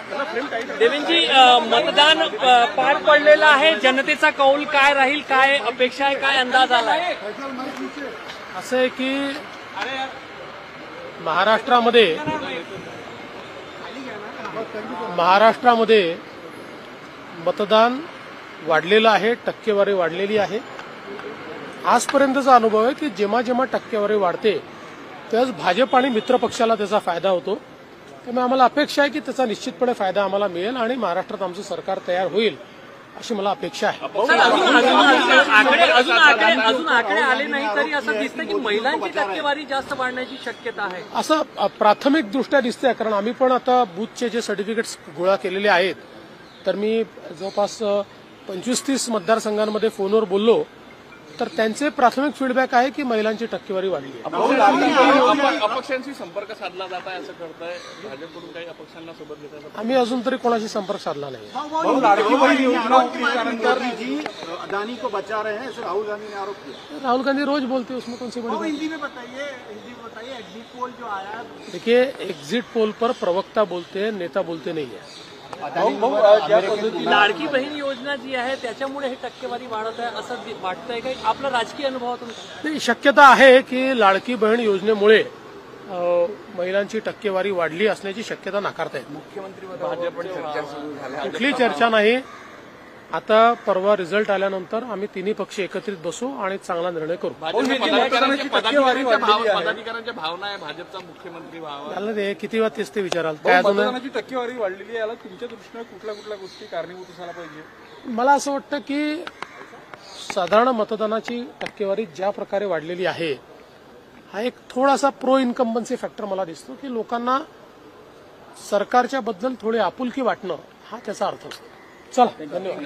देवेंद्रजी, मतदान पार पडलेलं आहे. जनतेचा कौल काय राहील, काय अपेक्षा आहे, काय अंदाज आलाय? असं आहे की महाराष्ट्रामध्ये मतदान वाढलेलं आहे, टक्केवारी वाढलेली आहे. आजपर्यंतचा अनुभव आहे की जेव्हा जेव्हा टक्केवारी वाढते त्याच भाजप आणि मित्र पक्षाला त्याचा फायदा होतो. त्यामुळे आम्हाला अपेक्षा आहे की त्याचा निश्चितपणे फायदा आम्हाला मिळेल आणि महाराष्ट्रात आमचं सरकार तयार होईल अशी मला अपेक्षा आहे. अजून आकडे आले नाही तरी असं दिसतं की महिलांची टक्केवारी जास्त वाढण्याची शक्यता आहे, असं प्राथमिक दृष्ट्या दिसतंय. कारण आम्ही पण आता बूथचे जे सर्टिफिकेट्स गोळा केलेले आहेत, तर मी जवळपास 25-30 मतदारसंघांमध्ये फोनवर बोललो, तर त्यांचे प्राथमिक फीडबॅक आहे की महिलांची टक्केवारी वाढली आहे. अपक्षांशी संपर्क साधला जात आहे असं करताय भाजपकडून, काही अपक्षांना सोबत घेत आम्ही अजून तरी कोणाशी संपर्क साधला नाही. अदानी को बचा रहे हैं, राहुल गांधी ने आरोप किया. राहुल गांधी रोज बोलते, उसमें कौन सी बड़ी बात? हिंदी में बताइए, एग्जिट पोल जो आया. देखिए, एग्जिट पोल पर प्रवक्ता बोलते हैं, नेता बोलते नहीं है. लाडकी बहीण योजना जी आहे त्याच्यामुळे हे टक्केवारी वाढत आहे असं वाटतंय का? आपला राजकीय अनुभवातून नाही, शक्यता आहे की लाडकी बहीण योजनेमुळे महिलांची टक्केवारी वाढली असण्याची शक्यता नाकारता येत. कुठली चर्चा नाही. आता परवा रिझल्ट आल्यानंतर आम्ही तिन्ही पक्ष एकत्रित बसू आणि चांगला निर्णय करू. पदाधिकाऱ्यांच्या भावना आहे भाजपचा मुख्यमंत्री व्हावा. झालं ते किती वेळा तेच ते विचाराल. काय अजून टक्केवारी वाढलेली आहे, याला तुमच्या दृष्टीने कुठल्या गोष्टी कारणीभूत असायला पाहिजे? मला असं वाटतं की साधारण मतदानाची टक्केवारी ज्या प्रकारे वाढलेली आहे, हा एक थोडासा प्रो इन्कम्बन्सी फॅक्टर मला दिसतो की लोकांना सरकारच्या बद्दल थोडी आपुलकी वाटणं हा त्याचा अर्थ असतो. चला, धन्यवाद.